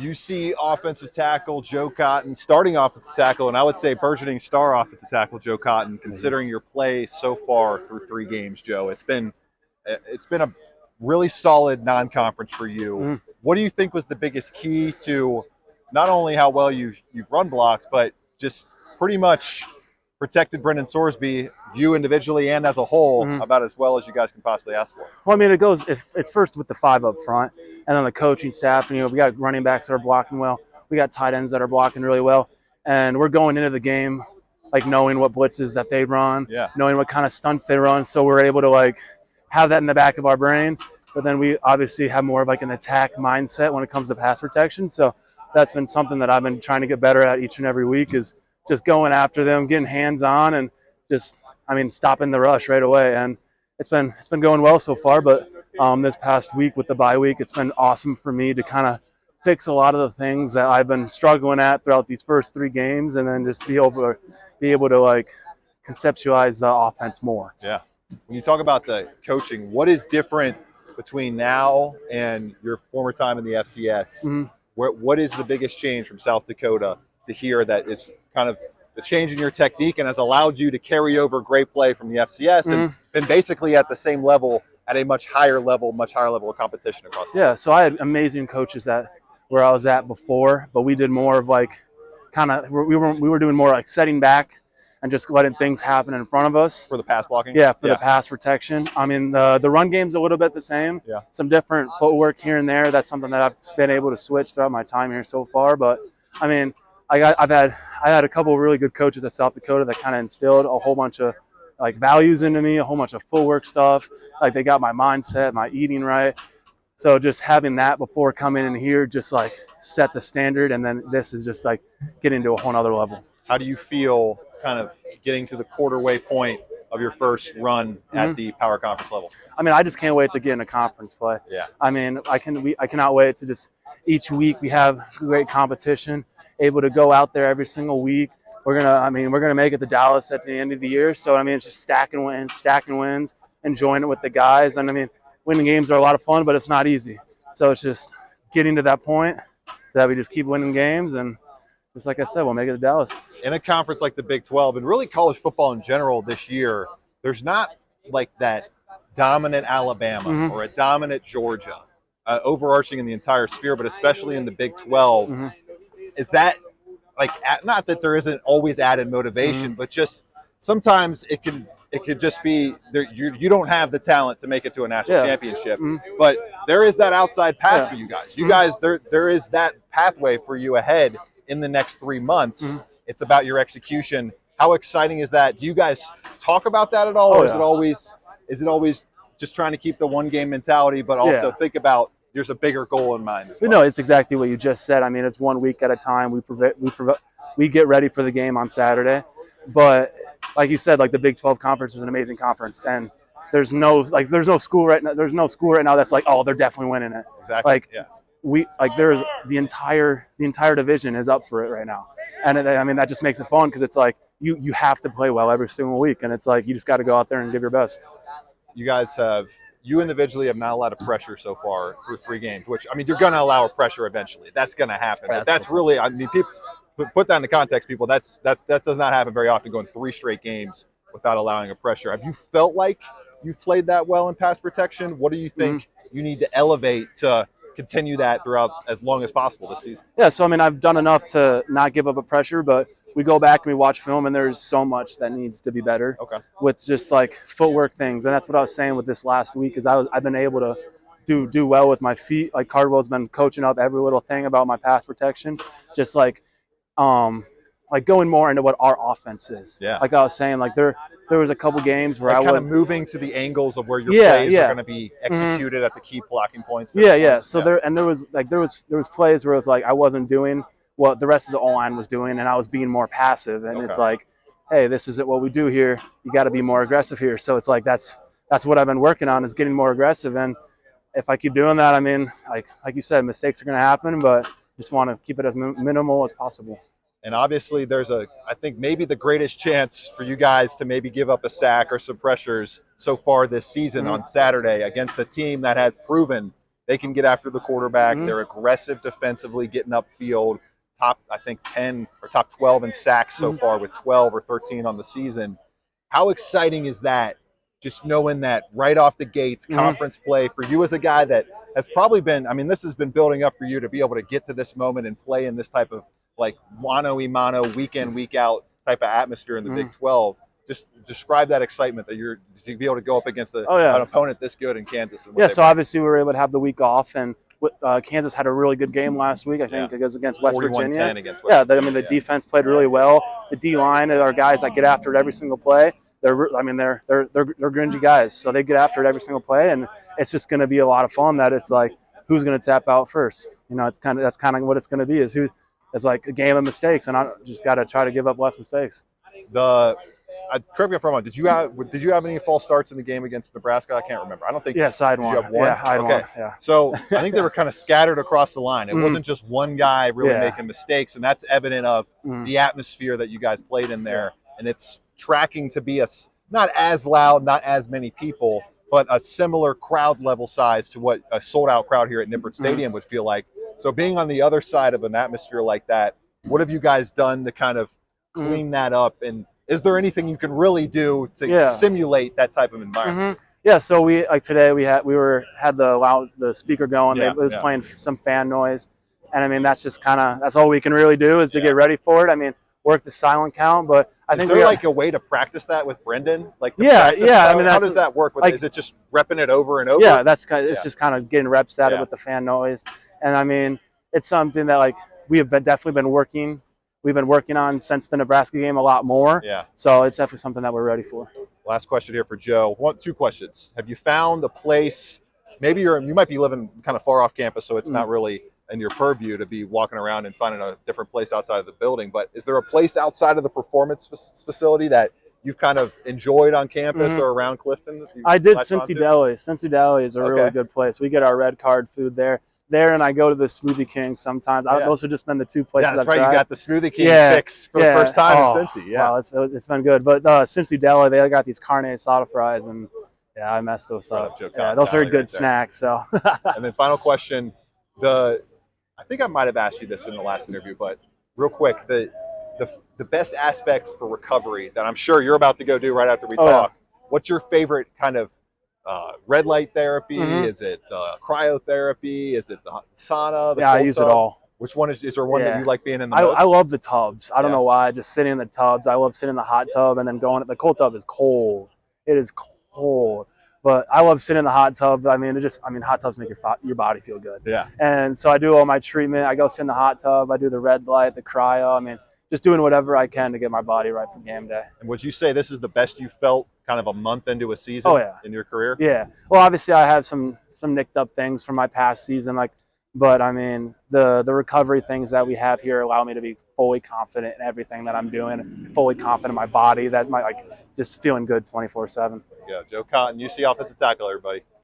You see offensive tackle Joe Cotton, starting offensive tackle, and I would say burgeoning star offensive tackle Joe Cotton, considering your play so far through 3 games, Joe. It's been a really solid non-conference for you. What do you think was the biggest key to not only how well you've run blocked, but just pretty much protected Brendan Sorsby, you individually and as a whole, about as well as you guys can possibly ask for? Well, I mean, it's first with the 5 up front, and then the coaching staff. And, we got running backs that are blocking well. We got tight ends that are blocking really well, and we're going into the game like knowing what blitzes that they run, knowing what kind of stunts they run, so we're able to like have that in the back of our brain. But then we obviously have more of like an attack mindset when it comes to pass protection. So that's been something that I've been trying to get better at each and every week, is just going after them, getting hands on, and just, stopping the rush right away. And it's been going well so far. But this past week with the bye week, it's been awesome for me to kind of fix a lot of the things that I've been struggling at throughout these first 3 games, and then just be able to like conceptualize the offense more. Yeah. When you talk about the coaching, what is different between now and your former time in the FCS? What is the biggest change from South Dakota to here that is kind of the change in your technique and has allowed you to carry over great play from the FCS and been basically at the same level, at a much higher level of competition across the Yeah, so I had amazing coaches where I was at before, but we did more of like we were doing more like setting back and just letting things happen in front of us. For the pass blocking? Yeah, for the pass protection. The run game's a little bit the same. Yeah. Some different footwork here and there. That's something that I've been able to switch throughout my time here so far. But, I had a couple of really good coaches at South Dakota that kind of instilled a whole bunch of like values into me, a whole bunch of footwork stuff. Like they got my mindset, my eating right. So just having that before coming in here just like set the standard, and then this is just like getting to a whole other level. How do you feel kind of getting to the quarterway point of your first run at the Power Conference level? I just can't wait to get into conference play. Yeah. I cannot wait to just each week we have great competition, able to go out there every single week. We're gonna make it to Dallas at the end of the year. So it's just stacking wins, enjoying it with the guys. And winning games are a lot of fun, but it's not easy. So it's just getting to that point that we just keep winning games, and just like I said, we'll make it to Dallas. In a conference like the Big 12, and really college football in general this year, there's not like that dominant Alabama or a dominant Georgia overarching in the entire sphere, but especially in the Big 12. Is that like, not that there isn't always added motivation, but just sometimes it could just be you don't have the talent to make it to a national championship, but there is that outside path for you guys. You guys, there is that pathway for you ahead in the next 3 months. It's about your execution. How exciting is that? Do you guys talk about that at all, or is it always just trying to keep the one game mentality, but also think about there's a bigger goal in mind as well? No, it's exactly what you just said. It's 1 week at a time. We get ready for the game on Saturday, but like you said, like the Big 12 conference is an amazing conference, and there's no school right now. There's no school right now that's like, oh, they're definitely winning it. Exactly. There's the entire division is up for it right now, and that just makes it fun, because it's like you have to play well every single week, and it's like you just got to go out there and give your best. You individually have not allowed a pressure so far through 3 games, which you're going to allow a pressure eventually. That's going to happen, but that's really people put that into context. People, that does not happen very often. Going 3 straight games without allowing a pressure. Have you felt like you've played that well in pass protection? What do you think you need to elevate to continue that throughout as long as possible this season? Yeah, so I've done enough to not give up a pressure, but we go back and we watch film, and there's so much that needs to be better with just like footwork things. And that's what I was saying with this last week, is I've been able to do well with my feet. Like Cardwell's been coaching up every little thing about my pass protection, just like going more into what our offense is. Yeah. Like I was saying, like there was a couple games where I was kind of moving to the angles of where your plays are going to be executed at the key blocking points. So there was plays where it was like I wasn't doing what the rest of the O-line was doing, and I was being more passive. And it's like, hey, this isn't what we do here. You got to be more aggressive here. So it's like that's what I've been working on, is getting more aggressive. And if I keep doing that, like you said, mistakes are going to happen, but just want to keep it as minimal as possible. And obviously there's I think maybe the greatest chance for you guys to maybe give up a sack or some pressures so far this season on Saturday against a team that has proven They can get after the quarterback. Mhm. They're aggressive defensively, getting upfield. Top, I think, 10 or top 12 in sacks so far, with 12 or 13 on the season. How exciting is that? Just knowing that right off the gates, conference play for you as a guy that has probably been, I mean, this has been building up for you to be able to get to this moment and play in this type of like mano-a-mano, week in, week out type of atmosphere in the Big 12. Just describe that excitement that you're to be able to go up against an opponent this good in Kansas. And Yeah, so obviously we were able to have the week off, and Kansas had a really good game last week. I think it was against West Virginia. Against West Virginia. I mean the defense played really well. The D line are guys that get after it every single play. They're gringy guys, so they get after it every single play, and it's just going to be a lot of fun. That it's like who's going to tap out first. You know, that's kind of what it's going to be. It's like a game of mistakes, and I just got to try to give up less mistakes. Correct me if I'm wrong. Did you have any false starts in the game against Nebraska? I can't remember. I don't think. Yes, I had one. You have one? Yeah, I had one. Yeah. So I think they were kind of scattered across the line. It wasn't just one guy really making mistakes, and that's evident of the atmosphere that you guys played in there. And it's tracking to be not as loud, not as many people, but a similar crowd level size to what a sold out crowd here at Nippert Stadium would feel like. So being on the other side of an atmosphere like that, what have you guys done to kind of clean that up? And is there anything you can really do to simulate that type of environment? Yeah, so we today we had the speaker going. It was playing some fan noise, and I mean that's all we can really do is to get ready for it. I mean, work the silent count, but I think there's like a way to practice that with Brendan. Like I mean, how does that work? Is it just repping it over and over? Yeah, it's just kind of getting reps at it with the fan noise, and I mean it's something that like we have definitely been working. We've been working on since the Nebraska game a lot more. Yeah. So it's definitely something that we're ready for. Last question here for Joe. Two questions. Have you found a place? Maybe you might be living kind of far off campus, so it's not really in your purview to be walking around and finding a different place outside of the building. But is there a place outside of the performance facility that you've kind of enjoyed on campus or around Clifton? I did Cincy Deli. Cincy Deli is a really good place. We get our red card food there. And I go to the Smoothie King sometimes. Those have just been the two places. Yeah, that's I've tried. You got the Smoothie King fix for the first time in Cincy. Yeah, wow, it's been good. But Cincy Deli, they got these carne asada fries, and I messed those up. Yeah, those are good snacks. So. And then final question, I think I might have asked you this in the last interview, but real quick, the best aspect for recovery that I'm sure you're about to go do right after we talk. What's your favorite kind of red light therapy? Is it cryotherapy? Is it the sauna? I use it all. Which one is there one that you like being in the most? I love the tubs. I don't know why. Just sitting in the tubs. I love sitting in the hot tub and then going. The cold tub is cold. It is cold. But I love sitting in the hot tub. I mean, hot tubs make your body feel good. Yeah. And so I do all my treatment. I go sit in the hot tub. I do the red light, the cryo. I mean, just doing whatever I can to get my body right for game day. And would you say this is the best you felt kind of a month into a season in your career? Yeah. Well, obviously I have some nicked up things from my past season, but I mean the recovery things that we have here allow me to be fully confident in everything that I'm doing, fully confident in my body, just feeling good 24/7. Yeah, Joe Cotton, UC offensive tackle, everybody.